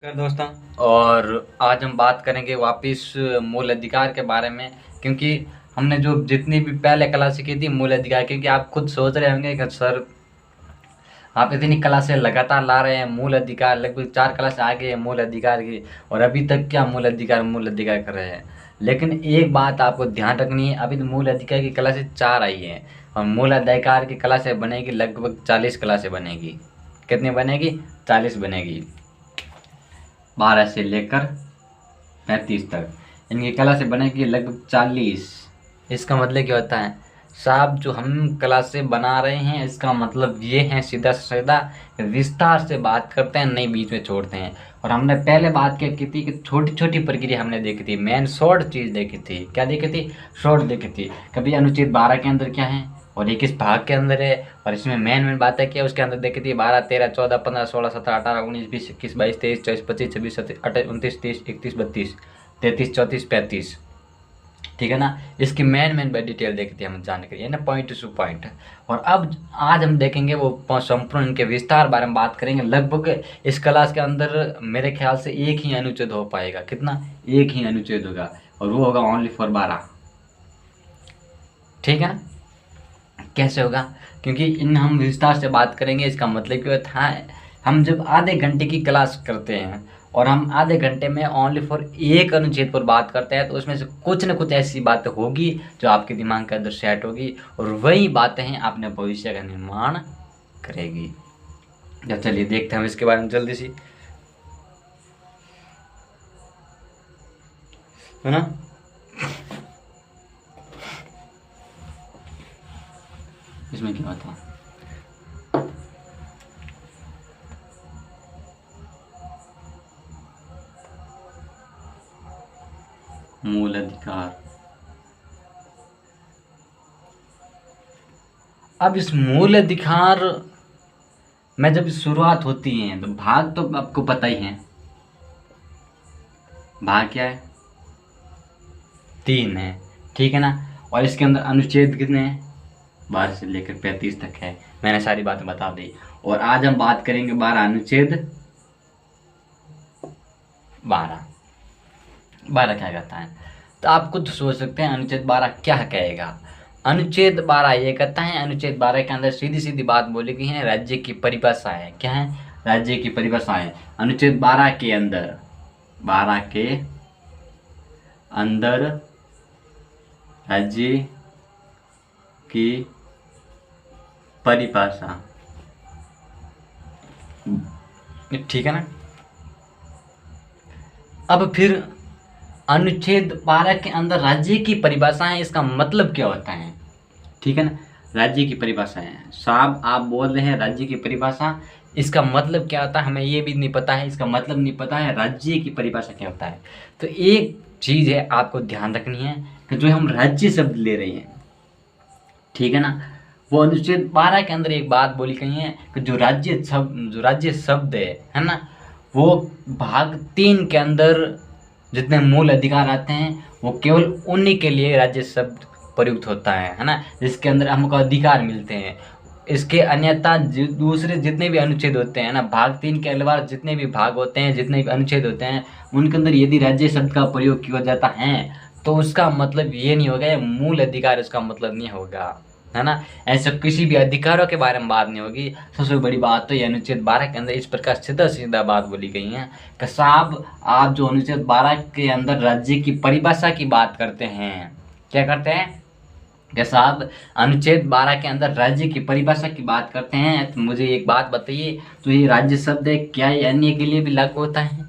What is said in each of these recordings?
दोस्तों, और आज हम बात करेंगे वापिस मूल अधिकार के बारे में। क्योंकि हमने जो जितनी भी पहले क्लासें की थी मूल अधिकार, क्योंकि आप खुद सोच रहे होंगे कि सर आप इतनी क्लासें लगातार ला रहे हैं, मूल अधिकार लगभग 4 क्लास आगे है मूल अधिकार की, और अभी तक क्या मूल अधिकार कर रहे हैं। लेकिन एक बात आपको ध्यान रखनी है, अभी तो मूल अधिकार की क्लासें 4 आई हैं और मूल अधिकार की क्लासें बनेगी लगभग 40 क्लासें बनेगी। कितनी बनेगी? 40 बनेगी, 12 से लेकर 35 तक इनकी क्लासें बनेगी लगभग 40। इसका मतलब क्या होता है साहब, जो हम क्लासें बना रहे हैं इसका मतलब ये है सीधा सीधा विस्तार से बात करते हैं, नहीं बीच में छोड़ते हैं। और हमने पहले बात क्या की थी कि छोटी छोटी प्रक्रिया हमने देखी थी, मेन शॉर्ट चीज़ देखी थी। क्या देखी थी? शॉर्ट देखी थी। कभी अनुच्छेद 12 के अंदर क्या है और ये किस भाग के अंदर है, और इसमें मेन बातें क्या उसके अंदर देखी थी। 12, 13, 14, 15, 16, 17, 18, 19, 20, 21, 22, 23, 24, 25, 26, 27, 28, 29, 30, 31, 32, 33, 34, 35। ठीक है ना। इसकी मेन डिटेल देखी थी हम, जानकारी है ना, पॉइंट टू पॉइंट। और अब आज हम देखेंगे वो संपूर्ण इनके विस्तार बारे में बात करेंगे। लगभग इस क्लास के अंदर मेरे ख्याल से एक ही अनुच्छेद हो पाएगा। कितना? एक ही अनुच्छेद होगा, और वो होगा ओनली फॉर 12। ठीक है ना। कैसे होगा? क्योंकि इन हम विस्तार से बात करेंगे। इसका मतलब क्या था, हम जब आधे घंटे की क्लास करते हैं और हम आधे घंटे में ओनली फॉर एक अनुच्छेद पर बात करते हैं, तो उसमें से कुछ न कुछ ऐसी बातें होगी जो आपके दिमाग के अंदर सेट होगी, और वही बातें हैं अपने भविष्य का निर्माण करेगी। तो चलिए देखते हैं हम इसके बारे में जल्दी सी, है ना। इसमें क्या होता है, मूल अधिकार। अब इस मूल अधिकार में जब शुरुआत होती है तो भाग तो आपको पता ही है। भाग क्या है? 3 है। ठीक है ना। और इसके अंदर अनुच्छेद कितने हैं? 12 से लेकर 35 तक है। मैंने सारी बातें बता दी। और आज हम बात करेंगे 12 अनुच्छेद 12। 12 क्या कहता है, तो आप खुद सोच सकते हैं अनुच्छेद 12 क्या कहेगा। अनुच्छेद 12 ये कहता है, अनुच्छेद 12 के अंदर सीधी सीधी बात बोली गई है, राज्य की परिभाषा है। क्या है? राज्य की परिभाषा है। अनुच्छेद 12 के अंदर, 12 के अंदर राज्य की परिभाषा। ठीक है ना। अब फिर अनुच्छेद 12 के अंदर राज्य की परिभाषा है, इसका मतलब क्या होता है? ठीक है ना। राज्य की परिभाषा है साहब, आप बोल रहे हैं राज्य की परिभाषा, इसका मतलब क्या होता है हमें ये भी नहीं पता है। इसका मतलब नहीं पता है राज्य की परिभाषा क्या होता है। तो एक चीज़ है आपको ध्यान रखनी है कि जो हम राज्य शब्द ले रहे हैं, ठीक है ना, वो अनुच्छेद 12 के अंदर एक बात बोली गई है कि जो राज्य शब्द है ना, वो भाग 3 के अंदर जितने मूल अधिकार आते हैं वो केवल उन्हीं के लिए राज्य शब्द प्रयुक्त होता है ना, जिसके अंदर हमको अधिकार मिलते हैं। इसके अन्यथा दूसरे जितने भी अनुच्छेद होते हैं ना, भाग 3 के अलावा जितने भी भाग होते हैं, जितने भी अनुच्छेद होते हैं, उनके अंदर यदि राज्य शब्द का प्रयोग किया जाता है तो उसका मतलब ये नहीं होगा, ये मूल अधिकार इसका मतलब नहीं होगा, है ना। ऐसे किसी भी अधिकारों के बारे में बात नहीं होगी। सबसे बड़ी बात तो ये अनुच्छेद 12 के अंदर इस प्रकार सीधा सीधा बात बोली गई है कि साहब आप जो अनुच्छेद 12 के अंदर राज्य की परिभाषा की बात करते हैं, क्या करते हैं कि साहब अनुच्छेद 12 के अंदर राज्य की परिभाषा की बात करते हैं, तो मुझे एक बात बताइए, तो ये राज्य शब्द है क्या ये अन्य के लिए भी लागू होता है?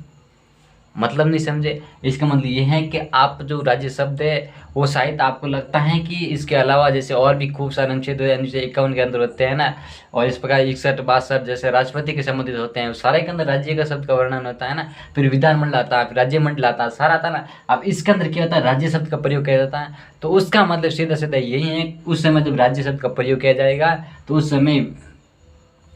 मतलब नहीं समझे। इसका मतलब ये है कि आप जो राज्य शब्द है वो शायद आपको लगता है कि इसके अलावा जैसे और भी खूब सारे अनुच्छेद 51 के अंदर होते हैं ना, और इस प्रकार 61, 62 जैसे राष्ट्रपति के संबंधित होते हैं, सारे के अंदर राज्य का शब्द का वर्णन होता है ना। फिर विधानमंडल आता है, फिर राज्य मंडल आता है, सारा आता है ना। अब इसके अंदर क्या होता है, राज्य शब्द का प्रयोग किया जाता है। तो उसका मतलब सीधा सीधा यही है, उस समय जब राज्य शब्द का प्रयोग किया जाएगा तो उस समय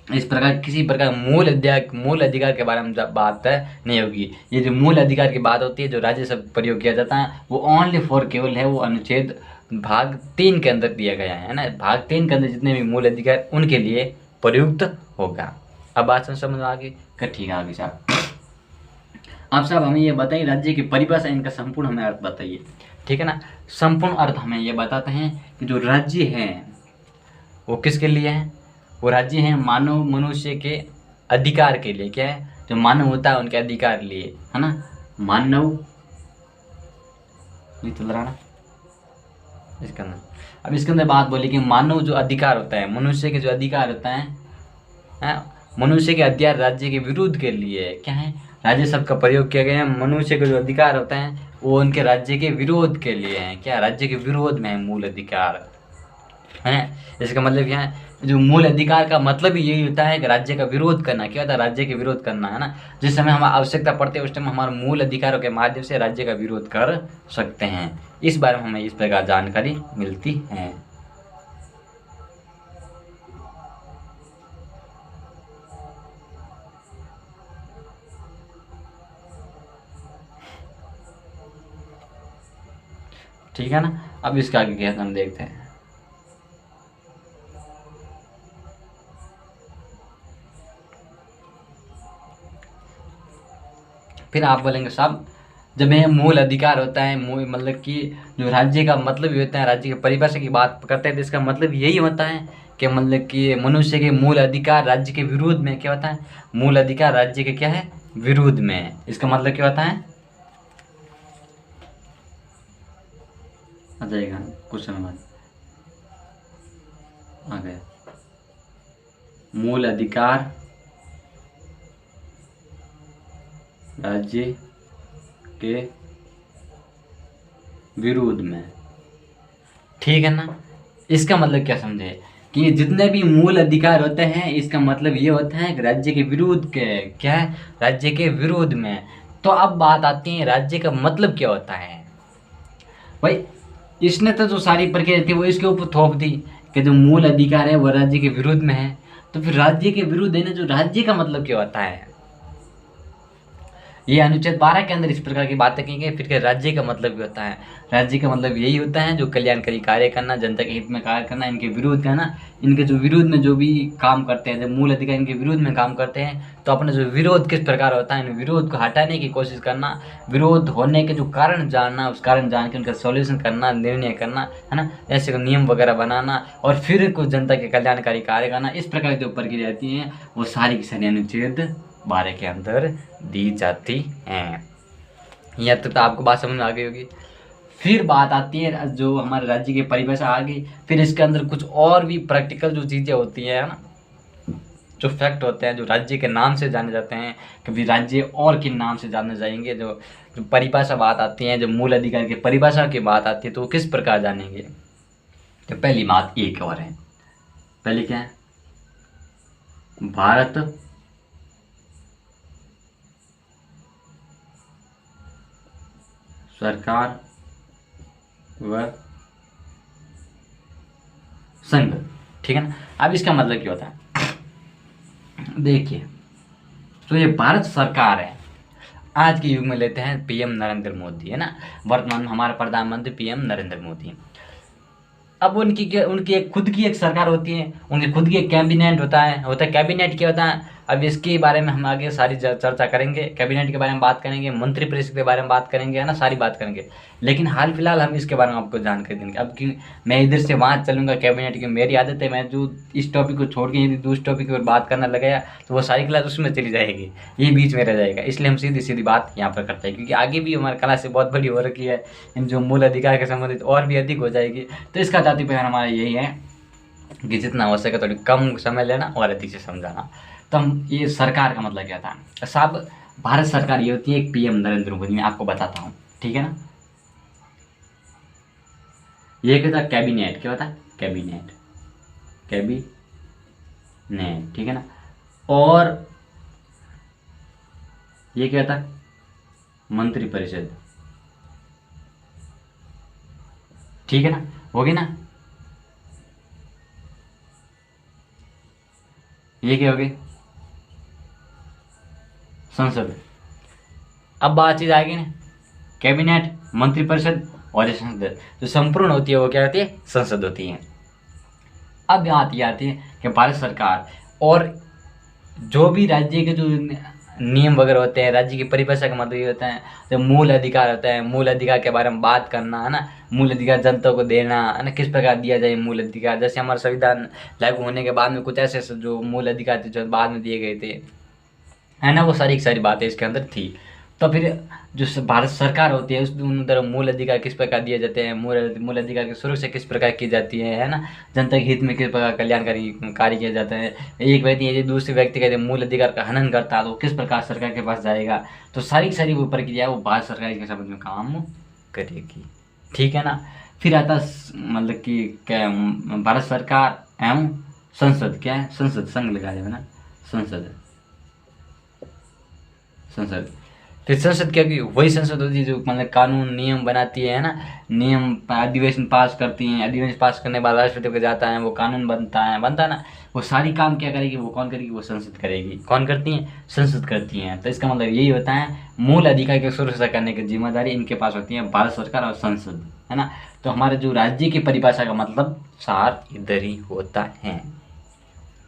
इस प्रकार किसी प्रकार मूल अधिकार के बारे में जब बात नहीं होगी। ये जो मूल अधिकार की बात होती है, जो राज्य शब्द प्रयोग किया जाता है, वो ओनली फॉर केवल है वो अनुच्छेद भाग 3 के अंदर दिया गया है ना। भाग 3 के अंदर जितने भी मूल अधिकार उनके लिए प्रयुक्त होगा। अब बात समझ में आ गई? ठीक है, आगे साहब। आप साहब हमें ये बताइए राज्य की परिभाषा, इनका संपूर्ण हमें अर्थ बताइए, ठीक है ना। संपूर्ण अर्थ हमें ये बताते हैं कि जो राज्य है वो किसके लिए है, वो राज्य है मानव मनुष्य के अधिकार के लिए, क्या है, जो मानव होता है उनके अधिकार लिए, है ना। मानव नहीं चल रहा ना इसके अंदर। अब इसके अंदर बात बोली कि मानव जो अधिकार होता है, मनुष्य के जो अधिकार होता है, मनुष्य के अधिकार राज्य के विरुद्ध के लिए क्या है, राज्य शब्द का प्रयोग किया गया है। मनुष्य के जो अधिकार होता है वो उनके राज्य के विरोध के लिए है, क्या, राज्य के विरोध में है मूल अधिकार है। इसका मतलब क्या है, जो मूल अधिकार का मतलब ही यही होता है कि राज्य का विरोध करना। क्या होता है, राज्य के विरोध करना, है ना। जिस समय हमें आवश्यकता पड़ती है उस टाइम हमारे मूल अधिकारों के माध्यम से राज्य का विरोध कर सकते हैं। इस बारे में हमें इस प्रकार जानकारी मिलती है। ठीक है ना। अब इसका आगे क्या हम देखते हैं। फिर आप बोलेंगे साहब जब यह मूल अधिकार होता है, मूल मतलब कि जो राज्य का मतलब ये होता है, राज्य की परिभाषा की बात करते हैं तो इसका मतलब यही होता है कि मतलब कि मनुष्य के मूल अधिकार राज्य के विरुद्ध में, क्या होता है, मूल अधिकार राज्य के क्या है, विरुद्ध में। इसका मतलब क्या होता है, आ जाएगा कुछ समय बाद आ गया, मूल अधिकार राज्य के विरोध में, ठीक है ना। इसका मतलब क्या समझे कि जितने भी मूल अधिकार होते हैं इसका मतलब ये होता है कि राज्य के विरोध के, क्या है, राज्य के विरोध में। तो अब बात आती है राज्य का मतलब क्या होता है। भाई इसने तो जो सारी प्रक्रिया थी वो इसके ऊपर थोप दी कि जो मूल अधिकार है वो राज्य के विरुद्ध में है। तो फिर राज्य के विरुद्ध है ना, जो राज्य का मतलब क्या होता है, ये अनुच्छेद 12 के अंदर इस प्रकार की बातें की गई। फिर क्या राज्य का मतलब भी होता है, राज्य का मतलब यही होता है जो कल्याणकारी कार्य करना, जनता के हित में कार्य करना, इनके विरोध करना, इनके जो विरोध में जो भी काम करते हैं, जब मूल अधिकार इनके विरोध में काम करते हैं तो अपना जो विरोध किस प्रकार होता है, इन विरोध को हटाने की कोशिश करना, विरोध होने के जो कारण जानना, उस कारण जान के उनका सॉल्यूशन करना, निर्णय करना, है ना, ऐसे नियम वगैरह बनाना और फिर कुछ जनता के कल्याणकारी कार्य करना। इस प्रकार की जो प्रक्रिया रहती हैं वो सारी की सारी अनुच्छेद 12 के अंदर दी जाती हैं। यहाँ तक तो आपको बात समझ में आ गई होगी। फिर बात आती है जो हमारे राज्य की परिभाषा आ गई, फिर इसके अंदर कुछ और भी प्रैक्टिकल जो चीज़ें होती हैं ना, जो फैक्ट होते हैं जो राज्य के नाम से जाने जाते हैं, कभी राज्य और किन नाम से जाने जाएंगे, जो जो परिभाषा बात आती है, जो मूल अधिकार की परिभाषा की बात आती है तो वो किस प्रकार जानेंगे। तो पहली बात एक और है, पहली क्या है, भारत सरकार व संघ, ठीक है ना। अब इसका मतलब क्या होता है, देखिए तो ये भारत सरकार है, आज के युग में लेते हैं पीएम नरेंद्र मोदी, है ना, वर्तमान में हमारे प्रधानमंत्री पीएम नरेंद्र मोदी। अब उनकी एक खुद की एक सरकार होती है, उनकी खुद की एक कैबिनेट होता है कैबिनेट क्या होता है, अब इसके बारे में हम आगे सारी चर्चा करेंगे, कैबिनेट के बारे में बात करेंगे, मंत्रिपरिषद के बारे में बात करेंगे, है ना, सारी बात करेंगे। लेकिन हाल फिलहाल हम इसके बारे में आपको जानकारी देंगे। अब कि मैं इधर से वहाँ चलूँगा कैबिनेट की, मेरी आदत है, मैं जो इस टॉपिक को छोड़ के यदि दूसरे टॉपिक पर बात करना लगाया तो वो सारी क्लास उसमें चली जाएगी, ये बीच में रह जाएगा। इसलिए हम सीधी सीधी बात यहाँ पर करते हैं, क्योंकि आगे भी हमारी क्लास से बहुत बड़ी हो रखी है, इन जो मूल अधिकार के संबंधित और भी अधिक हो जाएगी। तो इसका जाति प्रयाण हमारा यही है कि जितना हो सके थोड़ी कम समय लेना और अधिक से समझाना। तो हम ये सरकार का मतलब क्या था साहब, भारत सरकार ये होती है एक पीएम नरेंद्र मोदी, मैं आपको बताता हूँ, ठीक है ना। ये क्या था, कैबिनेट, क्या होता है, कैबिनेट, ठीक है ना। और ये क्या था, मंत्रिपरिषद, ठीक है ना, होगी ना। ये क्या होगी, संसद। अब बात चीज आएगी ना, कैबिनेट, मंत्रिपरिषद और संसद, जो संपूर्ण होती है वो क्या होती है, संसद होती है। अब बात ये आती है कि भारत सरकार और जो भी राज्य के जो नियम वगैरह होते हैं। राज्य की परिभाषा का मतलब ये होता है, जो मूल अधिकार होता है, मूल अधिकार के बारे में बात करना है ना, मूल अधिकार जनता को देना है ना, किस प्रकार दिया जाए मूल अधिकार। जैसे हमारा संविधान लागू होने के बाद में कुछ ऐसे ऐसे जो मूल अधिकार थे जो बाद में दिए गए थे, है ना, वो सारी की सारी बातें इसके अंदर थी। तो फिर जो भारत सरकार होती है उस उन तरह मूल अधिकार किस प्रकार दिए जाते हैं, मूल अधिकार की सुरक्षा किस प्रकार की जाती है ना, जनता के हित में किस प्रकार कल्याणकारी कार्य किया जाता है। एक व्यक्ति यदि दूसरे व्यक्ति का मूल अधिकार का हनन करता है तो किस प्रकार सरकार के पास जाएगा। तो सारी की सारी वो प्रक्रिया वो भारत सरकार के संबंध में काम करेगी, ठीक है ना। फिर आता मतलब कि क्या, भारत सरकार एवं संसद, क्या है, संसद, संघ लगा जाए ना, संसद, संसद। फिर संसद क्या की वही संसद होती है जो मतलब कानून नियम बनाती है ना, नियम अधिवेशन पास करती हैं, अधिवेशन पास करने के बाद राष्ट्रपति को जाता है, वो कानून बनता है ना, वो सारी काम क्या करेगी, वो कौन करेगी, वो संसद करेगी। कौन करती है, संसद करती हैं। तो इसका मतलब यही होता है मूल अधिकार की सुरक्षा करने की जिम्मेदारी इनके पास होती है, भारत सरकार और संसद, है ना। तो हमारे जो राज्य की परिभाषा का मतलब सार इधर ही होता है।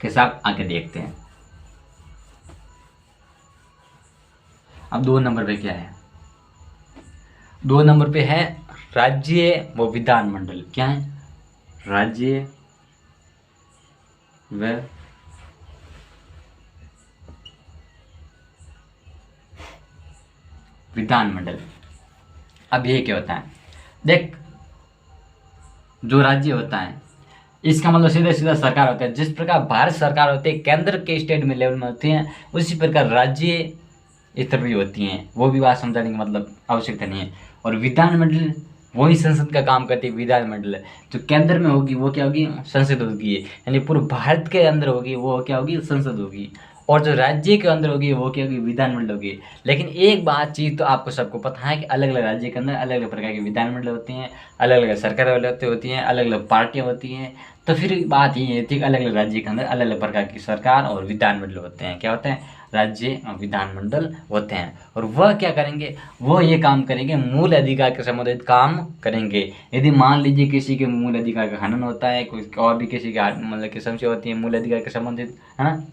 कैसा, आगे देखते हैं। अब 2 नंबर पे क्या है, 2 नंबर पे है राज्य व विधानमंडल। क्या है, राज्य व विधानमंडल। अब ये क्या होता है, देख, जो राज्य होता है इसका मतलब सीधा सीधा सरकार होता है। जिस प्रकार भारत सरकार होती है केंद्र के स्टेट में लेवल में होती है, उसी प्रकार राज्य इतर भी होती हैं। वो भी बात समझाने की मतलब आवश्यकता नहीं है। और विधानमंडल वही संसद का काम करती है। विधानमंडल जो केंद्र में होगी वो क्या होगी, संसद होगी, यानी पूरे भारत के अंदर होगी वो क्या होगी, संसद होगी। और जो राज्य के अंदर होगी वो क्या होगी, विधानमंडल होगी। लेकिन एक बात चीज़ तो आपको सबको पता है कि अलग अलग राज्य के अंदर अलग अलग प्रकार की विधानमंडल होती हैं, अलग अलग सरकार होती हैं, अलग अलग पार्टियाँ होती हैं। तो फिर बात ये थी कि अलग अलग राज्य के अंदर अलग अलग प्रकार की सरकार और विधानमंडल होते हैं। क्या होते हैं, राज्य विधानमंडल होते हैं। और वह क्या करेंगे, वो ये काम करेंगे, मूल अधिकार के संबंधित काम करेंगे। यदि मान लीजिए किसी के मूल अधिकार का हनन होता है, कोई और भी किसी की मतलब की समस्या होती है मूल अधिकार के संबंधित, है ना,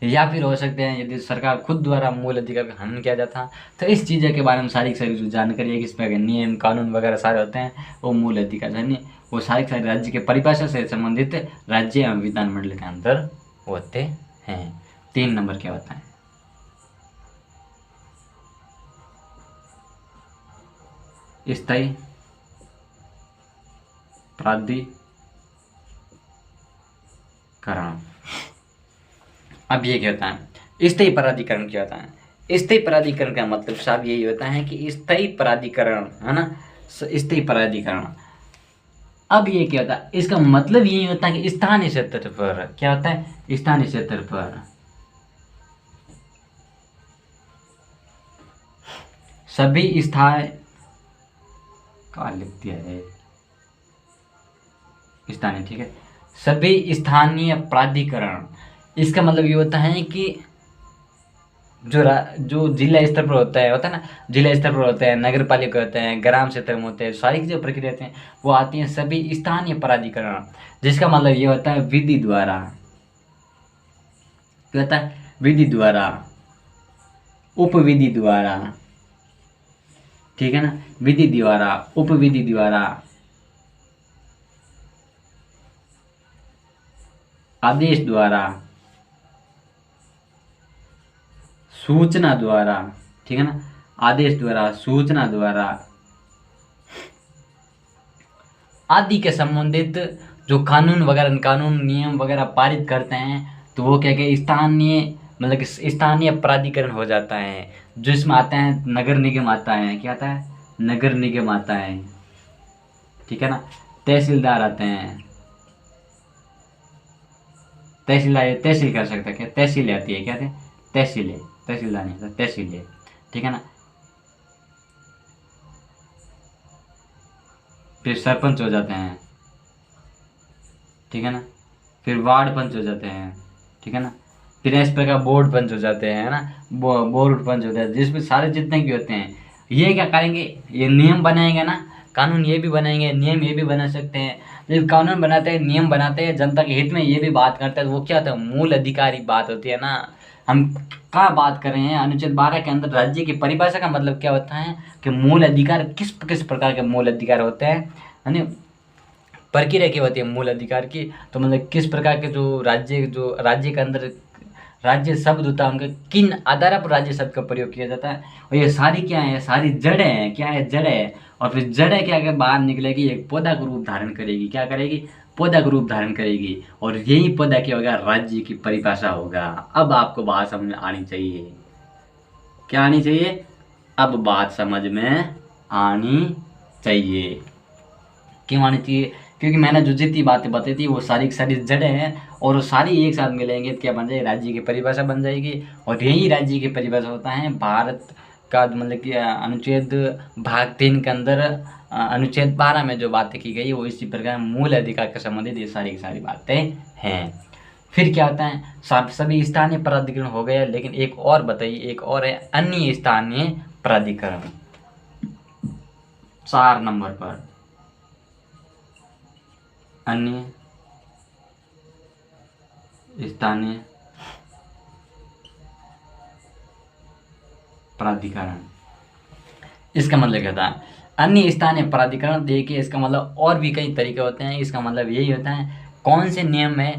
या फिर हो सकते हैं यदि सरकार खुद द्वारा मूल अधिकार का हनन किया जाता है, तो इस चीज़ों के बारे में सारी की सारी जो जानकारी है, किस प्रकार के नियम कानून वगैरह सारे होते हैं, वो मूल अधिकार यानी वो सारे सारे राज्य के परिभाषा से संबंधित राज्य एवं विधानमंडल के अंदर होते हैं। 3 नंबर क्या होता है, स्थायी प्राधिकरण। अब ये क्या होता है, स्थायी प्राधिकरण क्या होता है। स्थायी प्राधिकरण का मतलब साहब यही होता है कि स्थायी प्राधिकरण, है ना, स्थायी प्राधिकरण। अब ये क्या होता है, इसका मतलब यही होता है कि स्थानीय स्तर पर, क्या होता है, स्थानीय स्तर पर सभी स्थायी का लिख दिया है स्थानीय, ठीक है, सभी स्थानीय प्राधिकरण। इसका मतलब ये होता है कि जो जिला स्तर पर होता है ना, जिला स्तर पर होते हैं, नगर पालिका होते हैं, ग्राम क्षेत्र में होते हैं, सारी की जो प्रक्रिया होती हैं वो आती हैं सभी स्थानीय प्राधिकरण। जिसका मतलब ये होता है विधि द्वारा, क्या होता है, विधि द्वारा, उपविधि द्वारा, ठीक है ना, विधि द्वारा, उपविधि द्वारा, आदेश द्वारा, सूचना द्वारा, ठीक है ना, आदेश द्वारा, सूचना द्वारा आदि के संबंधित जो कानून वगैरह, कानून नियम वगैरह पारित करते हैं, तो वो क्या क्या स्थानीय मतलब कि स्थानीय प्राधिकरण हो जाता है। जो इसमें आता है नगर निगम आता है, क्या आता है, नगर निगम आता है, ठीक है ना, तहसीलदार आते हैं, तहसीलदार तहसील कर सकता है, क्या तहसील आती है, क्या थे, तहसील है, तहसीलदार नहीं था, तहसील है, ठीक है ना। फिर सरपंच हो जाते हैं, ठीक है ना, फिर वार्ड पंच हो जाते हैं, ठीक है ना, फिर इस प्रकार बोर्ड पंच हो जाते हैं, है ना, बोर्ड पंच होते हैं, जिसमें सारे जितने भी होते हैं ये क्या करेंगे, ये नियम बनाएंगे ना, कानून ये भी बनाएंगे, नियम ये भी बना सकते हैं। जब कानून बनाते हैं, नियम बनाते हैं, जनता के हित में ये भी बात करते हैं, तो वो क्या होता है, मूल अधिकारी बात होती है ना। हम का बात कर रहे हैं। अनुच्छेद 12 के अंदर राज्य की परिभाषा का मतलब क्या होता है कि मूल अधिकार किस किस प्रकार के मूल अधिकार होते हैं, यानी प्रक्रिया क्या होती है मूल अधिकार की, तो मतलब किस प्रकार के जो राज्य के अंदर राज्य शब्द होता है उनका किन आधार पर राज्य शब्द का प्रयोग किया जाता है। और ये सारी क्या है, सारी जड़ें हैं, क्या है, जड़ है। और फिर जड़ें क्या है, बाहर निकलेगी, एक पौधा का रूप धारण करेगी, क्या करेगी, पौधा का रूप धारण करेगी। और यही पौधा क्या होगा, राज्य की परिभाषा होगा। अब आपको बात समझ में आनी चाहिए, क्या आनी चाहिए, अब बात समझ में आनी चाहिए। क्यों आनी चाहिए, क्योंकि मैंने जो जितनी बातें बताई थी वो सारी की सारी जड़ें हैं, और वो सारी एक साथ मिलेंगे तो क्या बन जाएगी, राज्य की परिभाषा बन जाएगी। और यही राज्य की परिभाषा होता है भारत का, मतलब कि अनुच्छेद भाग 3 के अंदर अनुच्छेद 12 में जो बातें की गई वो इसी प्रकार मूल अधिकार के संबंधित ये सारी की सारी बातें हैं। फिर क्या होता है, सभी स्थानीय प्राधिकरण हो गए, लेकिन एक और बताइए, एक और है अन्य स्थानीय प्राधिकरण। 4 नंबर पर अन्य स्थानीय प्राधिकरण। इसका मतलब क्या था, अन्य स्थानीय प्राधिकरण, देखिए इसका मतलब और भी कई तरीके होते हैं। इसका मतलब यही होता है कौन से नियम है,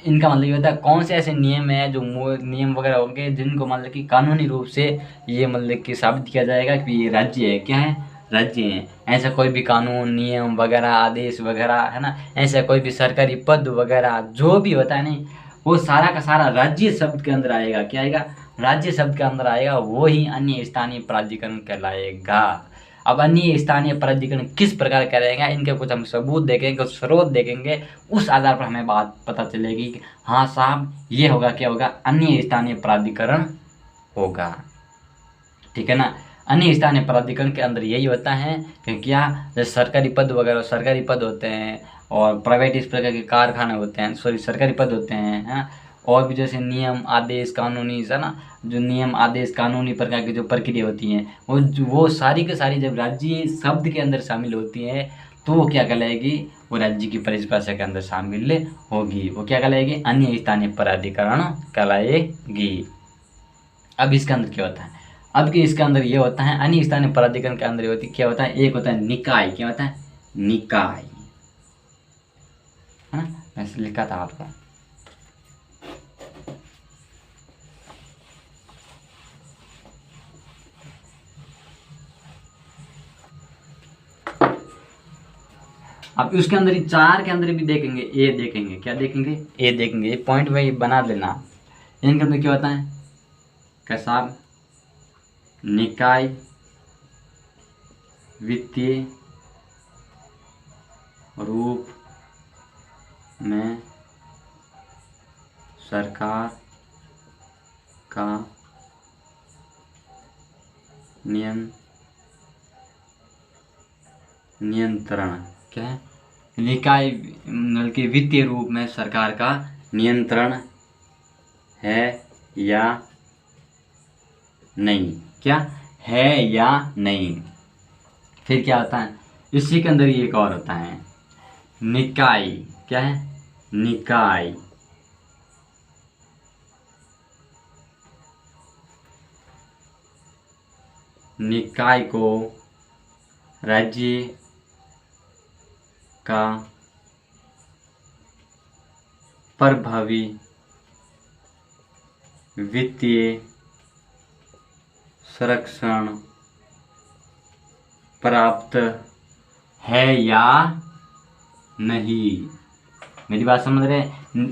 इनका मतलब ये होता है कौन से ऐसे नियम है जो नियम वगैरह होंगे जिनको मतलब कि कानूनी रूप से ये मतलब कि साबित किया जाएगा कि ये राज्य है, क्या है, राज्य है। ऐसा कोई भी कानून, नियम वगैरह, आदेश वगैरह, है ना, ऐसा कोई भी सरकारी पद वगैरह जो भी होता है नहीं, वो सारा का सारा राज्य शब्द के अंदर आएगा, क्या आएगा, राज्य शब्द के अंदर आएगा, वो ही अन्य स्थानीय प्राधिकरण कहलाएगा। अब अन्य स्थानीय प्राधिकरण किस प्रकार करेगा, इनके कुछ हम सबूत देखेंगे, कुछ स्रोत देखेंगे, उस आधार पर हमें बात पता चलेगी कि हाँ साहब ये होगा, क्या होगा, अन्य स्थानीय प्राधिकरण होगा, ठीक है ना। अन्य स्थानीय प्राधिकरण के अंदर यही होता है कि क्या, जैसे सरकारी पद वगैरह, सरकारी पद होते हैं, और प्राइवेट इस प्रकार के कारखाने होते हैं, सॉरी सरकारी पद होते हैं, हाँ, और भी जैसे नियम आदेश कानूनी, है ना, जो नियम आदेश कानूनी प्रकार की जो प्रक्रिया होती हैं, वो सारी की सारी जब राज्य शब्द के अंदर शामिल होती है तो वो क्या कहलाएगी, वो राज्य की परिभाषा के अंदर शामिल होगी, वो क्या कहलाएगी, अन्य स्थानीय प्राधिकरण कहलाएगी। अब इसके अंदर क्या होता है, अब कि इसके अंदर ये होता है, अन्य स्थानीय प्राधिकरण के अंदर होती क्या होता है, एक होता है निकाय, क्या होता है, निकाय, है ना, वैसे लिखा था आपको। अब उसके अंदर ही 4 के अंदर भी देखेंगे, ए देखेंगे, क्या देखेंगे, ए देखेंगे, पॉइंट वही बना लेना। इनके अंदर क्या होता है, कैसा, निकाय वित्तीय रूप में सरकार का नियंत्रण, क्या है, निकाय मतलब कि वित्तीय रूप में सरकार का नियंत्रण है या नहीं, क्या है या नहीं। फिर क्या होता है, इसी के अंदर ही एक और होता है निकाय, क्या है, निकाय, निकाय को राज्य का प्रभावी वित्तीय संरक्षण प्राप्त है या नहीं। मेरी बात समझ रहे हैं।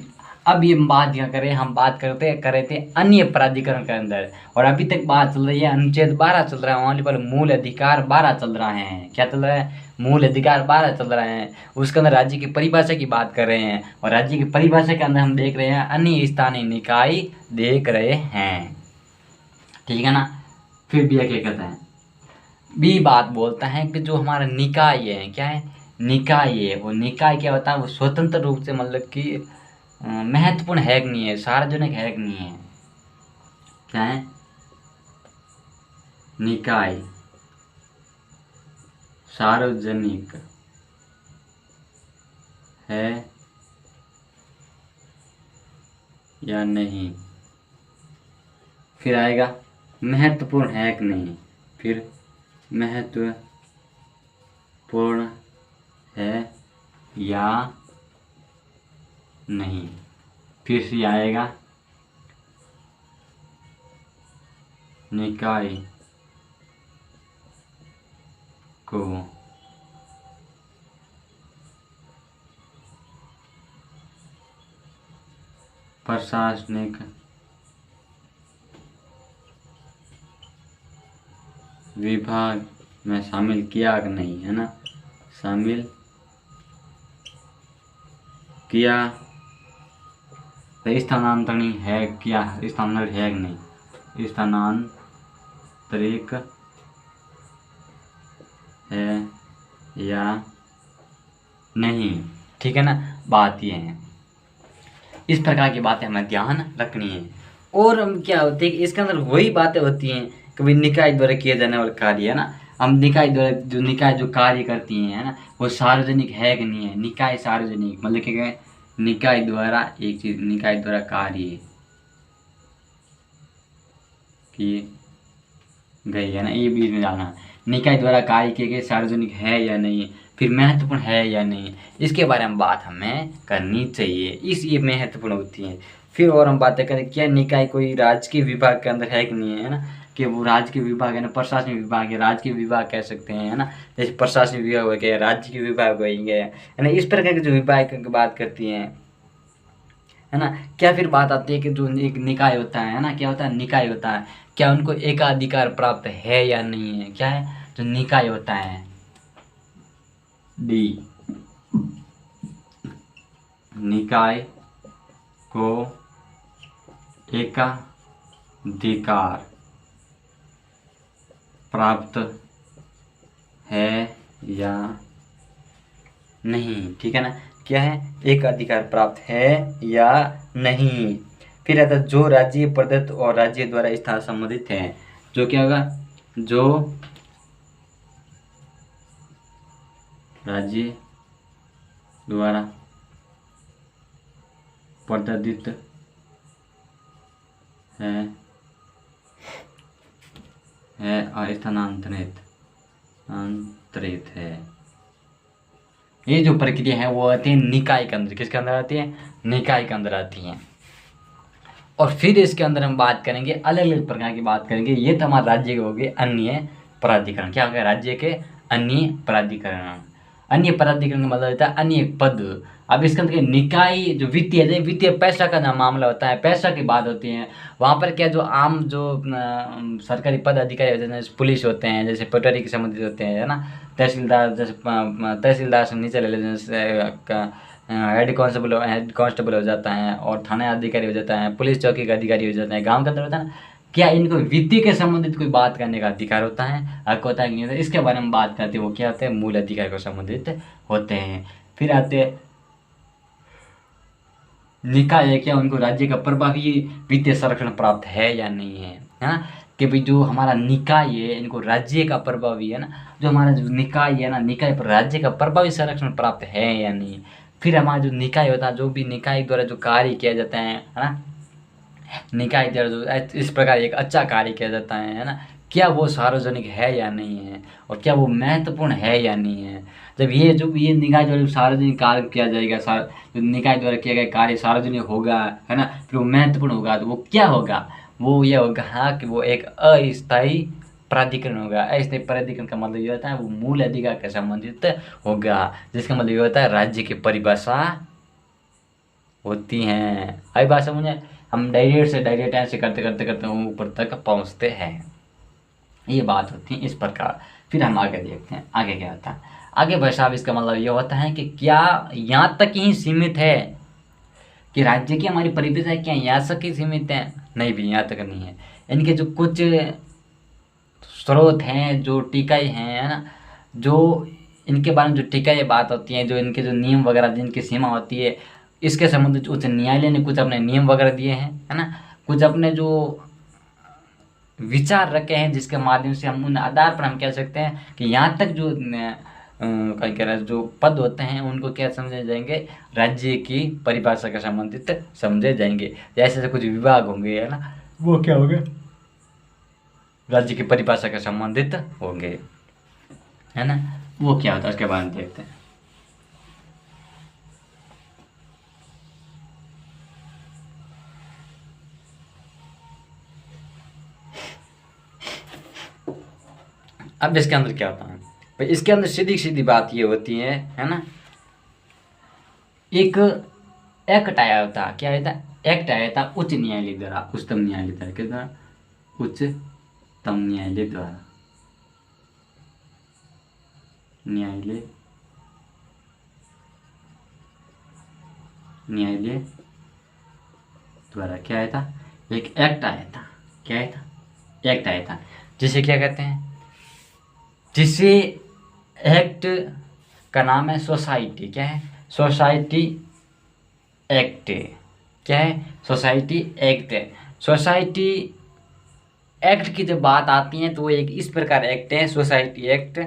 अब ये बात क्या करें, हम बात करते करे थे अन्य प्राधिकरण के अंदर, और अभी तक बात चल रही है अनुच्छेद 12 चल रहा है, वहाँ पर मूल अधिकार 12 चल रहा है, क्या चल रहा है, मूल अधिकार 12 चल रहा है। उसके अंदर राज्य की परिभाषा की बात कर रहे हैं, और राज्य की परिभाषा के अंदर हम देख रहे हैं अन्य स्थानीय निकाय देख रहे हैं, ठीक है ना। फिर भी क्या कहता है, भी बात बोलता है कि जो हमारा निकाय है, क्या है, निकाय है, वो निकाय क्या होता है, वो स्वतंत्र रूप से मतलब कि महत्वपूर्ण है कि नहीं है, सार्वजनिक है कि नहीं है, क्या है, निकाय सार्वजनिक है या नहीं, फिर आएगा महत्वपूर्ण है कि नहीं, फिर महत्वपूर्ण है या नहीं, फिर से आएगा निकाय को प्रशासनिक विभाग में शामिल किया कि नहीं, है ना, शामिल किया, तो स्थानांतरण है क्या, स्थानांतरित है कि नहीं, स्थानांतरित है या नहीं, ठीक है ना। बात ये है, इस प्रकार की बातें हमें ध्यान रखनी है। और हम क्या होते हैं कि इसके अंदर वही बातें होती हैं, कभी निकाय द्वारा किए जाने वाले कार्य, है ना, हम निकाय द्वारा निकाय जो कार्य करती हैं, है ना, वो सार्वजनिक है कि नहीं है। निकाय सार्वजनिक मतलब क्या, निकाय द्वारा एक चीज, निकाय द्वारा कार्य किए गई, है ना, ये बीच में जाना, निकाय द्वारा कार्य किए गए सार्वजनिक है या नहीं, फिर महत्वपूर्ण है या नहीं, इसके बारे में बात हमें करनी चाहिए, इस ये महत्वपूर्ण होती है। फिर और हम बातें करें क्या निकाय कोई राजकीय विभाग के अंदर है कि नहीं है ना, कि वो राजकीय विभाग है ना, प्रशासनिक विभाग है, राजकीय विभाग कह सकते हैं, है ना, जैसे प्रशासनिक विभाग हो गया, राज्य के विभाग हो गए, है ना, इस प्रकार के जो विभाग की बात करती हैं, है ना। क्या फिर बात आती है कि जो एक निकाय होता है ना, क्या होता है, निकाय होता है, क्या उनको एकाधिकार प्राप्त है या नहीं है, क्या है, जो निकाय होता है, डी, निकाय को एकाधिकार प्राप्त है या नहीं, ठीक है ना, क्या है, एक अधिकार प्राप्त है या नहीं। फिर आता जो राज्य प्रदत्त और राज्य द्वारा स्थान संबंधित है, जो क्या होगा, जो राज्य द्वारा प्रदत्त है और स्थानांतरित है, ये जो प्रक्रिया है वो आती है निकाय के अंदर, किसके अंदर आती है, निकाय के अंदर आती है। और फिर इसके अंदर हम बात करेंगे अलग अलग प्रकार की बात करेंगे। ये तो हमारे राज्य के हो गए अन्य प्राधिकरण, क्या हो गया, राज्य के अन्य प्राधिकरण। अन्य प्राधिकरण का मतलब होता है अन्य पद। अब इसके अंदर निकाय जो वित्तीय पैसा का मामला होता है, पैसा की बात होती है, वहाँ पर क्या जो आम जो सरकारी पद अधिकारी होते हैं, जैसे पुलिस होते हैं, जैसे पटवारी के संबंधित होते हैं, है ना, तहसीलदार, जैसे तहसीलदार से नीचे ले लेते, जैसे हेड कांस्टेबल हो जाता है, और थाना अधिकारी हो जाता है, पुलिस चौकी का अधिकारी हो जाता है, गांव के अंदर होता है ना, क्या इनको वित्तीय के संबंधित कोई बात करने का अधिकार होता है, हक होता है कि नहीं होता, इसके बारे में बात करते हैं। वो क्या होते हैं, मूल अधिकार को संबंधित होते हैं। फिर आते हैं निकाय है, क्या उनको राज्य का प्रभावी वित्तीय संरक्षण प्राप्त है या नहीं है, है ना, कि भाई जो हमारा निकाय है इनको राज्य का प्रभावी, है ना, जो हमारा जो निकाय है ना, निकाय पर राज्य का प्रभावी संरक्षण प्राप्त है या नहीं। फिर हमारा जो निकाय होता है, जो भी निकाय द्वारा जो कार्य किया जाता है ना, निकाय द्वारा जो इस प्रकार एक अच्छा कार्य किया जाता है ना, क्या वो सार्वजनिक है या नहीं है, और क्या वो महत्वपूर्ण है या नहीं है। जब ये निकाय द्वारा सार्वजनिक कार्य किया जाएगा, जो निकाय द्वारा किया गया कार्य सार्वजनिक होगा, है ना, फिर वो महत्वपूर्ण होगा, तो वो क्या होगा, वो ये होगा, हाँ, कि वो एक अस्थायी प्राधिकरण होगा। अस्थायी प्राधिकरण का मतलब ये होता है वो मूल अधिकार के संबंधित होगा, जिसका मतलब ये होता है राज्य की परिभाषा होती हैं। आई बात समझे, हम डायरेक्ट ऐसे करते करते करते ऊपर तक पहुंचते हैं, ये बात होती है इस प्रकार। फिर हम आगे देखते हैं आगे क्या होता है। आगे भाई साहब इसका मतलब ये होता है कि क्या यहाँ तक ही सीमित है, कि राज्य की हमारी परिभाषा क्या यहाँ तक ही सीमित है, नहीं भी, यहाँ तक नहीं है। इनके जो कुछ स्रोत हैं, जो टीकाएँ हैं, है ना, जो इनके बारे में जो टीकाएँ बात होती हैं, जो इनके जो नियम वगैरह जिनकी सीमा होती है, इसके संबंधित उच्च न्यायालय ने कुछ अपने नियम वगैरह दिए हैं, है ना, कुछ अपने जो विचार रखे हैं, जिसके माध्यम से हम उन आधार पर हम कह सकते हैं कि यहाँ तक जो क्या कह रहा है, जो पद होते हैं उनको क्या समझे जाएंगे, राज्य की परिभाषा के संबंधित समझे जाएंगे। जैसे कुछ विभाग होंगे, है ना, वो क्या होंगे, राज्य की परिभाषा के संबंधित होंगे, है ना। वो क्या होता है उसके बारे में देखते हैं। अब इसके अंदर क्या होता है भाई, इसके अंदर सीधी सीधी बात ये होती है ना। एक एक्ट आया होता, क्या आया था, एक्ट आया था उच्च न्यायालय द्वारा, उच्चतम न्यायालय द्वारा, किस द्वारा, उच्चतम न्यायालय द्वारा, न्यायालय द्वारा क्या आया था, एक एक्ट आया था, क्या आया था, एक्ट आया था, जिसे क्या कहते हैं, जिसे एक्ट का नाम है सोसाइटी, क्या है, सोसाइटी एक्ट, क्या है, सोसाइटी एक्ट। सोसाइटी एक्ट की जब बात आती है तो वो एक इस प्रकार एक्ट है, सोसाइटी एक्ट,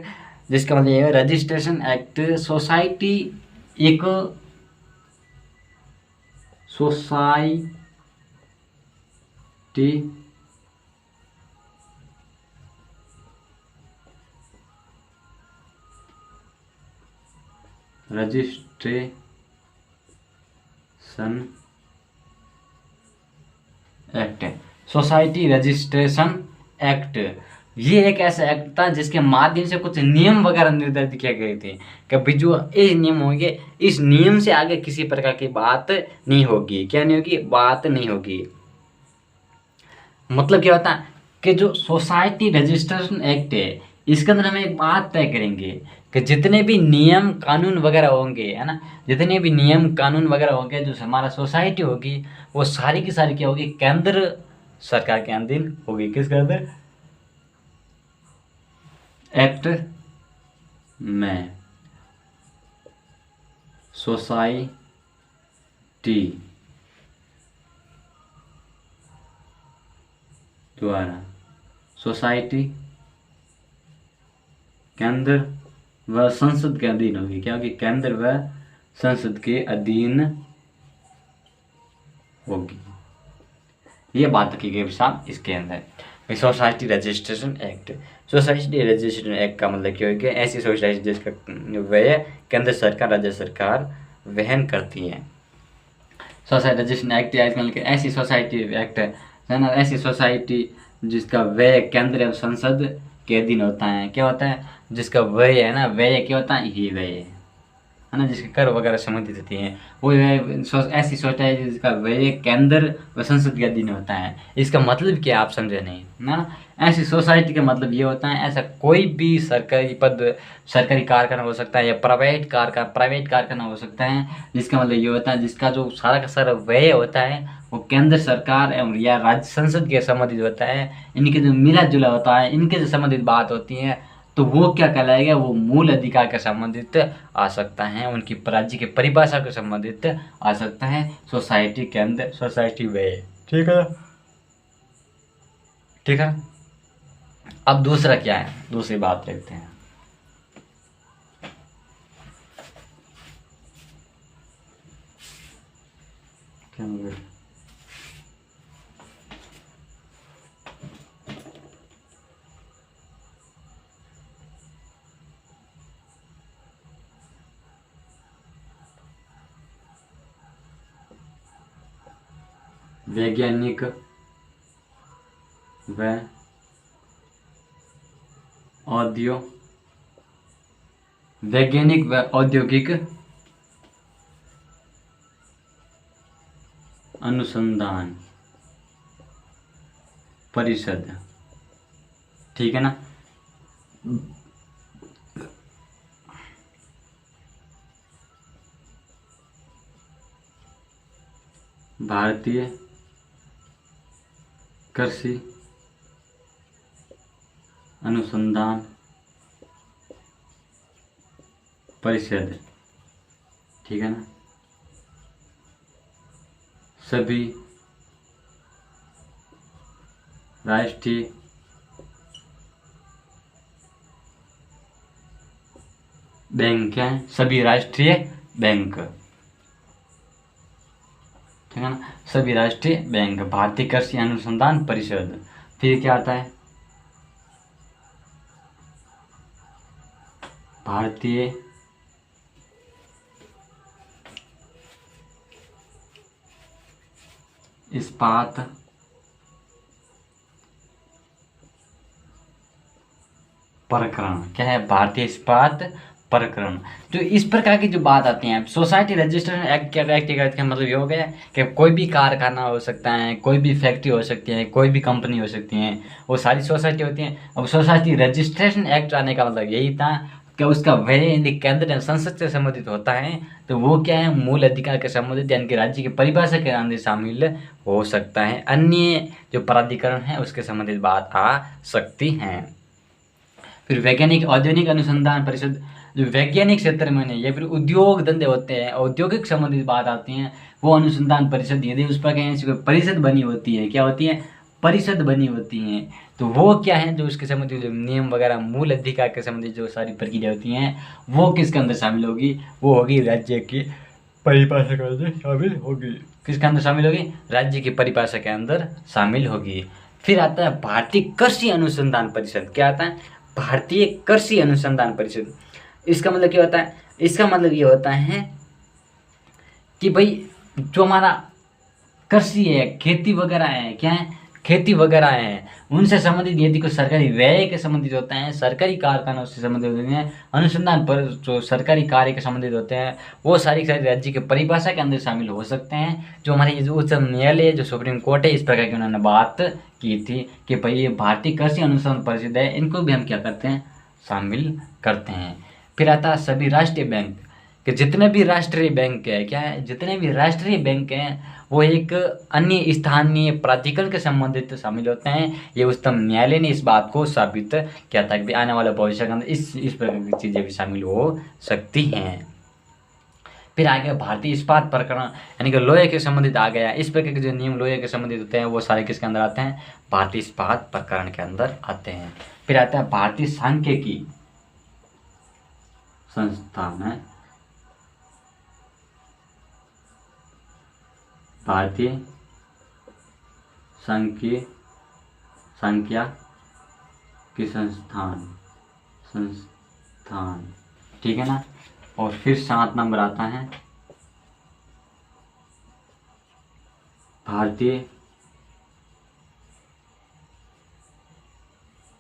जिसका मतलब ये है रजिस्ट्रेशन एक्ट। सोसाइटी एक society registration act, society registration act, ये एक ऐसा एक्ट था जिसके माध्यम से कुछ नियम वगैरह निर्धारित किए गए थे कि भाई जो ये नियम होंगे, इस नियम से आगे किसी प्रकार की बात नहीं होगी, क्या नहीं होगी, बात नहीं होगी। मतलब क्या होता है कि जो सोसाइटी रजिस्ट्रेशन एक्ट है, इसके अंदर हम एक बात तय करेंगे कि जितने भी नियम कानून वगैरह होंगे, है ना, जितने भी नियम कानून वगैरह होंगे, जो हमारा सोसाइटी होगी, वो सारी की सारी क्या होगी, केंद्र सरकार के अधीन होगी, किसके अंदर, एक्ट में सोसाइटी द्वारा, सोसाइटी केंद्र व संसद के अधीन होगी, क्या होगी, केंद्र व संसद के अधीन होगी। ये बात की गई साहब इसके अंदर। Society registration act, society registration act का मतलब क्या होगा, ऐसी सोसाइटी जिसका व्यय केंद्र सरकार राज्य सरकार वहन करती है। सोसाइटी रजिस्ट्रेशन एक्ट मतलब ऐसी सोसाइटी एक्ट है ना, ऐसी सोसाइटी जिसका व्यय केंद्र एवं संसद के अधीन होता है, क्या होता है, जिसका व्यय है ना, व्यय क्या होता है, ही व्यय है ना, जिसके कर वगैरह संबंधित होती हैं, वो ऐसी सोसाइटी जिसका व्यय केंद्र व संसद के अधीन होता है। इसका मतलब क्या आप समझे नहीं ना, ऐसी सोसाइटी का मतलब ये होता है, ऐसा कोई भी सरकारी पद, सरकारी कारखाना हो सकता है या प्राइवेट कारखाना हो सकता है, जिसका मतलब ये होता है, जिसका जो सारा का सारा व्यय होता है वो केंद्र सरकार एवं या राज्य संसद के संबंधित होता है, इनके जो मिला जुला होता है, इनके जो संबंधित बात होती है, तो वो क्या कहलाएगा, वो मूल अधिकार के संबंधित आ सकता है, उनकी राज्य की परिभाषा के संबंधित आ सकता है, सोसाइटी के अंदर, सोसाइटी व्यय, ठीक है, ठीक है। अब दूसरा क्या है, दूसरी बात देखते हैं। क्या वैज्ञानिक व वैज्ञानिक व औद्योगिक अनुसंधान परिषद, ठीक है ना। भारतीय कृषि अनुसंधान परिषद, ठीक है ना, सभी राष्ट्रीय बैंक क्या है, सभी राष्ट्रीय बैंक, ठीक है ना, सभी राष्ट्रीय बैंक, भारतीय कृषि अनुसंधान परिषद। फिर क्या आता है, भारतीय इस्पात प्रकरण। क्या है? भारतीय इस्पात प्रकरण। जो इस प्रकार की जो बात आती है, सोसाइटी रजिस्ट्रेशन एक्ट का मतलब ये हो गया कि कोई भी कारखाना हो सकता है, कोई भी फैक्ट्री हो सकती है, कोई भी कंपनी हो सकती है, वो सारी सोसाइटी होती है। अब सोसाइटी रजिस्ट्रेशन एक्ट आने का मतलब यही था कि उसका व्यय यदि केंद्र संसद से संबंधित होता है तो वो क्या है? मूल अधिकार के संबंधित यानी कि राज्य की परिभाषा के अंदर शामिल हो सकता है। अन्य जो प्राधिकरण है उसके संबंधित बात आ सकती है। फिर वैज्ञानिक औद्योगिक अनुसंधान परिषद, जो वैज्ञानिक क्षेत्र में नहीं या फिर उद्योग धंधे होते हैं, औद्योगिक संबंधित बात आती हैं, वो अनुसंधान परिषद यदि उस पर कहीं कोई परिषद बनी होती है, क्या होती है? परिषद बनी होती हैं, तो वो क्या है? जो उसके संबंधित जो नियम वगैरह, मूल अधिकार के संबंधित जो सारी प्रक्रिया होती हैं, वो किसके अंदर शामिल होगी? वो होगी राज्य की परिभाषा के अंदर शामिल होगी। किसके अंदर शामिल होगी? राज्य की परिभाषा के अंदर शामिल होगी। फिर आता है भारतीय कृषि अनुसंधान परिषद। क्या आता है? भारतीय कृषि अनुसंधान परिषद। इसका मतलब क्या होता है? इसका मतलब ये होता है कि भाई जो हमारा कृषि है, खेती वगैरह है, क्या है? खेती वगैरह है, उनसे संबंधित यदि कोई सरकारी व्यय के संबंधित होते हैं, सरकारी कारखानों से संबंधित होते हैं, अनुसंधान पर जो सरकारी कार्य के संबंधित होते हैं, वो सारी राज्य के परिभाषा के अंदर शामिल हो सकते हैं। जो हमारे जो उच्च न्यायालय, जो सुप्रीम कोर्ट है, इस प्रकार की उन्होंने बात की थी कि भाई ये भारतीय कृषि अनुसंधान परिषद है, इनको भी हम क्या करते हैं? शामिल करते हैं। फिर आता है सभी राष्ट्रीय बैंक, कि जितने भी राष्ट्रीय बैंक है, क्या है? जितने भी राष्ट्रीय बैंक हैं वो एक अन्य स्थानीय प्राधिकरण के संबंधित शामिल होते हैं। ये उच्चतम न्यायालय ने इस बात को साबित किया था कि आने वाले भविष्य के अंदर इस प्रकार की चीज़ें भी शामिल हो सकती हैं। फिर आ गया भारतीय इस्पात प्रकरण, यानी कि लोहे के संबंधित आ गया। इस प्रकार के जो नियम लोहे के संबंधित होते हैं वो सारे किसके अंदर आते हैं? भारतीय इस्पात प्रकरण के अंदर आते हैं। फिर आता है भारतीय सांख्यिकी संस्थान है, भारतीय सांख्यिकी संस्थान, ठीक है ना। और फिर 7 नंबर आता है भारतीय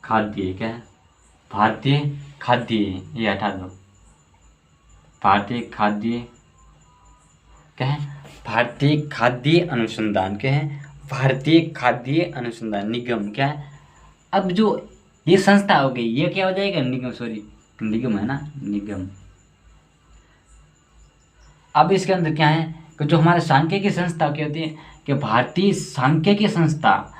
खाद्य। क्या है? भारतीय खाद्य, ये हटा दो। भारतीय खाद्य क्या है? भारतीय खाद्य अनुसंधान। क्या है? भारतीय खाद्य अनुसंधान निगम। क्या है? अब जो ये संस्था हो गई, ये क्या हो जाएगा? निगम, सॉरी निगम है ना, निगम। अब इसके अंदर क्या है कि जो हमारे सांख्यिकी संस्था क्या होती है कि भारतीय सांख्यिकी संस्था।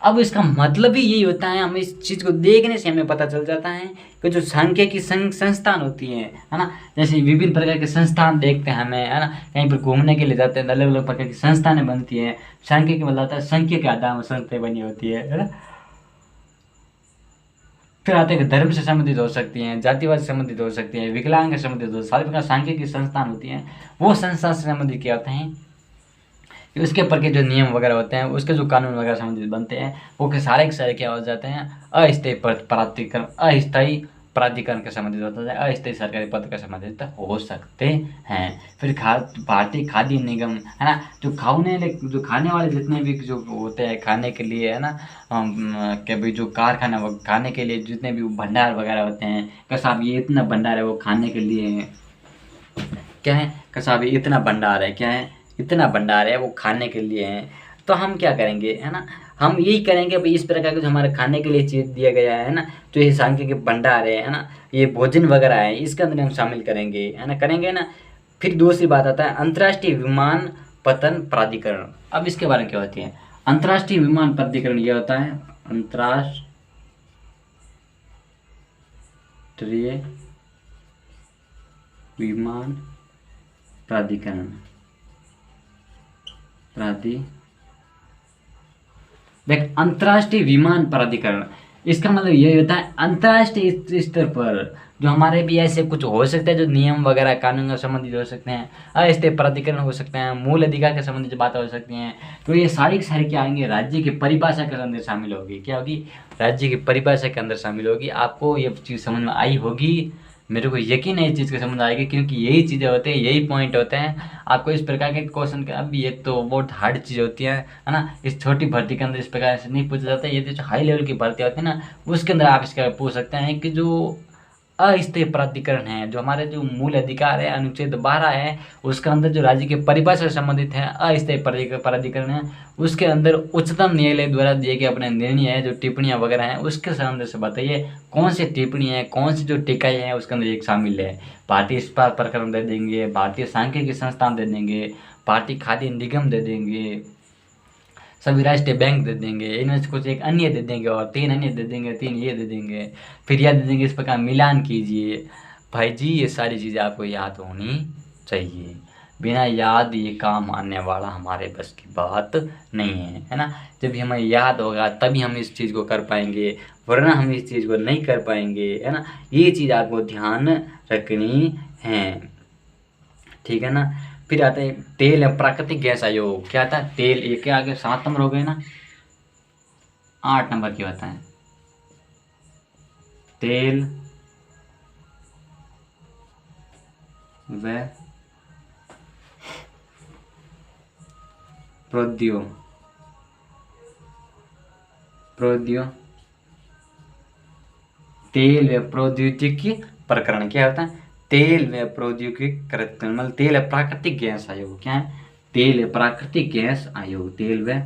अब इसका मतलब ही यही होता है, हम इस चीज़ को देखने से हमें पता चल जाता है कि जो सांख्यिकी संस्थान होती है ना, जैसे विभिन्न प्रकार के संस्थान देखते हैं हमें, है ना, कहीं पर घूमने के लिए जाते हैं, अलग अलग प्रकार की संस्थानें बनती हैं। सांख्यिकी मतलब होता है संख्या के आधार में संस्थाएं बनी होती है ना। फिर आते हैं कि धर्म से संबंधित हो सकती हैं, जातिवाद से संबंधित हो सकती हैं, विकलांग से संबंधित हो, सारी प्रकार सांख्यिकी संस्थान होती हैं। वो संस्थान से संबंधित क्या होते हैं? उसके ऊपर के जो नियम वगैरह होते हैं, उसके जो कानून वगैरह संबंधित बनते हैं, वो के सारे क्या हो जाते हैं? अस्थायी प्राधिकरण, अस्थायी प्राधिकरण के संबंधित होता है, अस्थायी सरकारी पद के संबंधित हो सकते हैं। फिर भारतीय खाद्य निगम है ना, जो खाने वाले जितने भी जो होते हैं खाने के लिए, है ना, कि भाई जो कारखाना खाने के लिए जितने भी भंडार वगैरह होते हैं, कि साहब ये इतना भंडार है वो खाने के लिए, क्या है कि साहब ये इतना भंडार है, क्या है? इतना भंडार है वो खाने के लिए है। तो हम क्या करेंगे, है ना, हम यही करेंगे भाई इस प्रकार के जो हमारे खाने के लिए चीज़ दिया गया है ना, जो ये सांख्यिकी भंडार है ना, ये भोजन वगैरह है, इसके अंदर हम शामिल करेंगे, है ना, करेंगे ना। फिर दूसरी बात आता है अंतर्राष्ट्रीय विमान पतन प्राधिकरण। अब इसके बारे में क्या होती है? अंतर्राष्ट्रीय विमान प्राधिकरण ये होता है अंतर्राष्ट्रीय विमान प्राधिकरण, अंतर्राष्ट्रीय विमान प्राधिकरण। इसका मतलब ये होता है अंतर्राष्ट्रीय स्तर पर जो हमारे भी ऐसे कुछ हो सकते हैं, जो नियम वगैरह कानून से संबंधित हो सकते हैं, अस्थायी प्राधिकरण हो सकते हैं, मूल अधिकार के संबंधित बातें हो सकती हैं, तो ये सारी की सारी क्या आएंगे? राज्य की परिभाषा के अंदर शामिल होगी। क्या होगी? राज्य की परिभाषा के अंदर शामिल होगी। आपको ये चीज़ समझ में आई होगी मेरे को यकीन है इस चीज़ की समझ आएगी, क्योंकि यही चीज़ें होते हैं, यही पॉइंट होते हैं आपको इस प्रकार के क्वेश्चन के। अब ये तो बहुत हार्ड चीज़ होती है ना, इस छोटी भर्ती के अंदर इस प्रकार से नहीं पूछा जाता है। ये जो हाई लेवल की भर्ती होती है ना, उसके अंदर आप इसका पूछ सकते हैं कि जो अस्थायी प्राधिकरण है, जो हमारे जो मूल अधिकार है अनुच्छेद 12 है, उसके अंदर जो राज्य के परिभाषा से संबंधित है अस्थायी प्राधिकरण है, उसके अंदर उच्चतम न्यायालय द्वारा दिए गए अपने निर्णय है, जो टिप्पणियां वगैरह हैं, उसके संबंध से बताइए कौन सी टिप्पणी है, कौन सी जो टिकाई है उसके अंदर एक शामिल है। भारतीय इस्पात प्रकरण दे देंगे, भारतीय सांख्यिकी संस्थान दे देंगे, भारतीय खाद्य निगम दे देंगे, सभी राष्ट्रीय बैंक दे देंगे, इनमें से कुछ एक अन्य दे देंगे और 3 अन्य दे देंगे, 3 ये दे देंगे, फिर याद दे देंगे, इस प्रकार मिलान कीजिए। भाई जी ये सारी चीज़ें आपको याद होनी चाहिए, बिना याद ये काम आने वाला हमारे बस की बात नहीं है ना। जब हमें याद होगा तभी हम इस चीज़ को कर पाएंगे, वरना हम इस चीज़ को नहीं कर पाएंगे, है ना। ये चीज़ आपको ध्यान रखनी है, ठीक है ना। फिर आता है तेल या प्राकृतिक गैस आयोग, क्या आता है तेल, ये क्या आगे 7 नंबर हो गए ना, 8 नंबर की होता है तेल व तेल व प्रौद्योगिकी प्रकरण, क्या होता है तेल व प्रौद्योगिकी प्रकरण, मतलब तेल व प्राकृतिक गैस आयोग, क्या है तेल व प्राकृतिक गैस आयोग, तेल व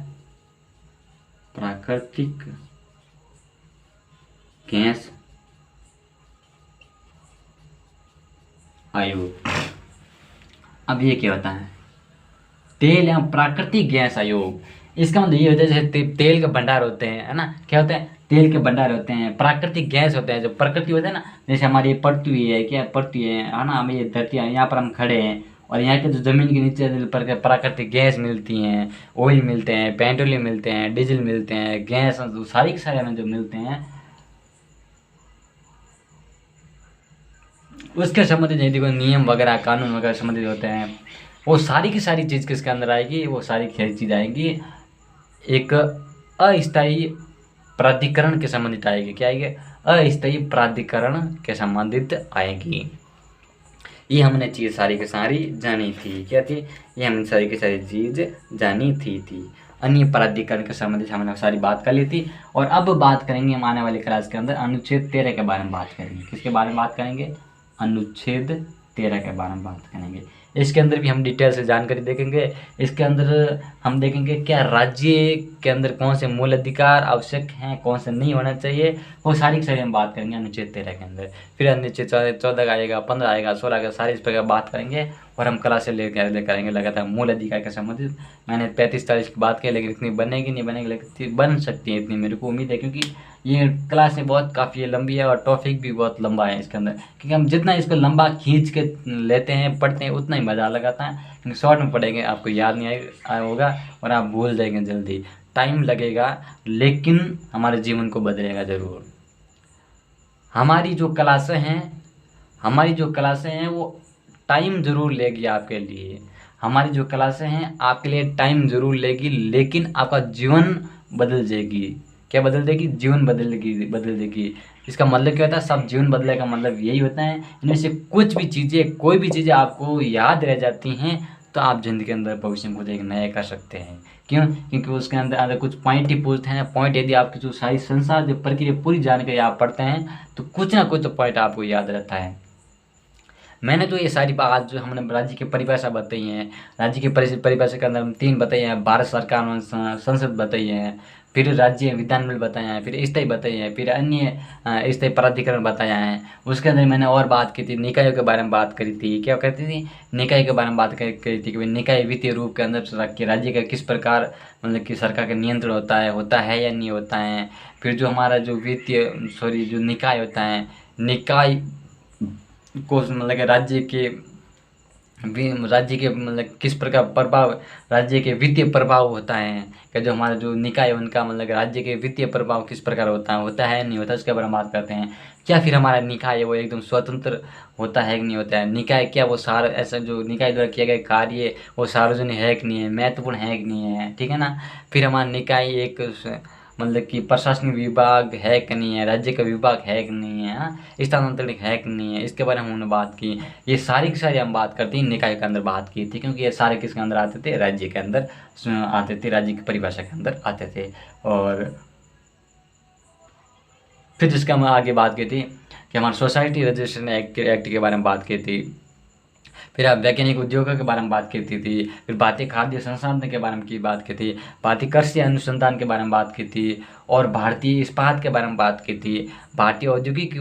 प्राकृतिक गैस आयोग। अब ये क्या होता है तेल एवं प्राकृतिक गैस आयोग, इसका मतलब ये होता है जैसे तेल के भंडार होते हैं, है ना, क्या होता है तेल के भंडार होते हैं, प्राकृतिक गैस होते हैं, जो प्रकृति होता है ना, जैसे हमारी ये पृथ्वी है, क्या पृथ्वी है ना, हमें ये धरती है, यहाँ पर हम खड़े हैं और यहाँ के जो जमीन के नीचे पर प्राकृतिक गैस मिलती हैं, ऑयल मिलते हैं, पेट्रोलियम मिलते हैं, डीजल मिलते हैं, गैस सारी के सारे हमें जो मिलते हैं, उसके संबंधित यदि कोई नियम वगैरह कानून वगैरह संबंधित होते हैं, वो सारी की सारी चीज़ किसके अंदर आएगी, वो सारी चीज़ आएगी एक अस्थायी प्राधिकरण के संबंधित आएगी। क्या आएगी अस्थायी प्राधिकरण के संबंधित आएगी। ये हमने चीज़ सारी की सारी जानी थी, क्या थी ये हमने सारी की सारी चीज़ जानी थी। अन्य प्राधिकरण के संबंधित हमने सारी बात कर ली थी। और अब बात करेंगे हम आने वाली क्लास के अंदर अनुच्छेद 13 के बारे में बात करेंगे। किसके बारे में बात करेंगे अनुच्छेद 13 के बारे में बात करेंगे। इसके अंदर भी हम डिटेल से जानकारी देखेंगे। इसके अंदर हम देखेंगे क्या राज्य के अंदर कौन से मूल अधिकार आवश्यक हैं, कौन से नहीं होना चाहिए, वो सारी की सारी हम बात करेंगे अनुच्छेद 13 के अंदर। फिर अनुच्छेद 14 का आएगा, 15 आएगा, 16 का, सारी इस प्रकार बात करेंगे। और हम क्लास से लेकर करेंगे लगातार मूल अधिकार के संबंधित। मैंने 35-40 की बात की, लेकिन इतनी बनेगी नहीं बनेगी, लेकिन बन सकती है इतनी मेरे को उम्मीद है, क्योंकि ये क्लास बहुत काफ़ी लंबी है और टॉपिक भी बहुत लंबा है इसके अंदर। क्योंकि हम जितना इसको लंबा खींच के लेते हैं पढ़ते हैं उतना ही मज़ा लगाता है, क्योंकि शॉर्ट में पढ़ेंगे आपको याद नहीं आएगा होगा और आप भूल जाएंगे जल्दी। टाइम लगेगा लेकिन हमारे जीवन को बदलेगा ज़रूर। हमारी जो क्लासें हैं वो टाइम ज़रूर लेगी आपके लिए। हमारी जो क्लासें हैं आपके लिए टाइम ज़रूर लेगी, लेकिन आपका जीवन बदल जाएगी। क्या बदल देगी? जीवन बदल देगी। इसका मतलब क्या होता है? सब जीवन बदले का मतलब यही होता है। इनमें से कुछ भी चीज़ें, कोई भी चीज़ें आपको याद रह जाती हैं तो आप ज़िंदगी के अंदर भविष्य में खुद एक नया कर सकते हैं। क्यों? क्योंकि उसके अंदर कुछ पॉइंट ही पूछते हैं। पॉइंट यदि आपकी जो सारी संसार जो प्रक्रिया पूरी जानकारी आप पढ़ते हैं तो कुछ ना कुछ तो पॉइंट आपको याद रहता है। मैंने तो ये सारी बात जो हमने राज्य की परिभाषा बताई है, राज्य की परिभाषा के अंदर हम 3 बताए हैं, भारत सरकार संसद बताई है, फिर राज्य विधानमंडल बताया है, फिर स्थायी बताई है, फिर अन्य स्थायी प्राधिकरण बताया है। उसके अंदर मैंने और बात की थी, निकायों के बारे में बात करी थी। क्या कहती थी? निकाय के बारे में बात करी थी कि निकाय वित्तीय रूप के अंदर रख के राज्य का किस प्रकार मतलब कि सरकार का नियंत्रण होता है या नहीं होता है। फिर जो हमारा जो जो निकाय होता है, निकाय को मतलब कि राज्य के मतलब किस प्रकार प्रभाव, राज्य के वित्तीय प्रभाव होता है कि जो हमारा जो निकाय है उनका मतलब राज्य के वित्तीय प्रभाव किस प्रकार होता है नहीं होता, उसके बारे में बात करते हैं। क्या फिर हमारा निकाय है वो एकदम स्वतंत्र होता है कि नहीं होता है? निकाय क्या वो ऐसा जो निकाय द्वारा किया गया कार्य वो सार्वजनिक है कि नहीं है, महत्वपूर्ण है कि नहीं है, ठीक है ना। फिर हमारा निकाय एक मतलब कि प्रशासनिक विभाग है कि नहीं है, राज्य का विभाग है कि नहीं है, हाँ, स्थानांतरित है कि नहीं है, इसके बारे में हमने बात की। ये सारी की सारी हम बात करते हैं निकाय के अंदर बात की थी, क्योंकि ये सारे किसके अंदर आते थे, राज्य के अंदर आते थे, राज्य की परिभाषा के अंदर आते थे। और फिर जिसका हम आगे बात की थी कि हमारे सोसाइटी रजिस्ट्रेशन एक्ट के बारे में बात की थी। फिर आप वैज्ञानिक उद्योगों के बारे में बात की थी। फिर भारतीय खाद्य संसाधन के बारे में की बात की थी। भारतीय कृषि अनुसंधान के बारे में बात की थी। और भारतीय इस्पात के बारे में बात की थी। भारतीय औद्योगिक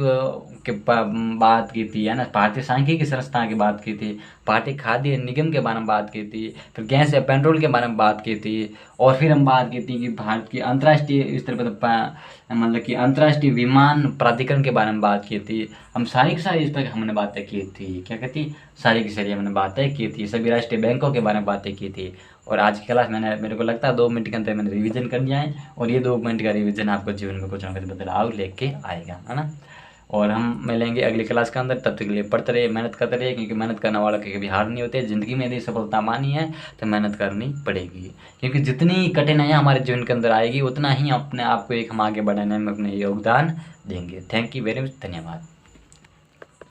बात की थी, है ना। भारतीय सांख्यिकी संस्थान की बात की थी। भारतीय खाद्य निगम के बारे में बात की थी। फिर गैस या पेट्रोल के बारे में बात की थी। और फिर हम बात की थी कि भारत की अंतर्राष्ट्रीय स्तर पर मतलब कि अंतर्राष्ट्रीय विमान प्राधिकरण के बारे में बात की थी। हम सारी की सारी इस पर हमने बातें की थी। क्या कहती, सारी की सारी हमने बातें की थी। सभी राष्ट्रीय बैंकों के बारे में बातें की थी। और आज की क्लास मेरे को लगता है 2 मिनट के अंदर मैंने रिवीजन कर दिया है। और ये 2 मिनट का रिवीजन आपको जीवन में कुछ ना कुछ बदलाव लेके आएगा, है ना। और हम मिलेंगे अगली क्लास के अंदर। तब तक के लिए पढ़ते रहिए, मेहनत करते रहिए, क्योंकि मेहनत करने वाला कभी हार नहीं होते। ज़िंदगी में यदि सफलता मानी है तो मेहनत करनी पड़ेगी, क्योंकि जितनी कठिनाइयाँ हमारे जीवन के अंदर आएगी उतना ही अपने आप को एक हम आगे बढ़ाने में अपने योगदान देंगे। थैंक यू वेरी मच, धन्यवाद।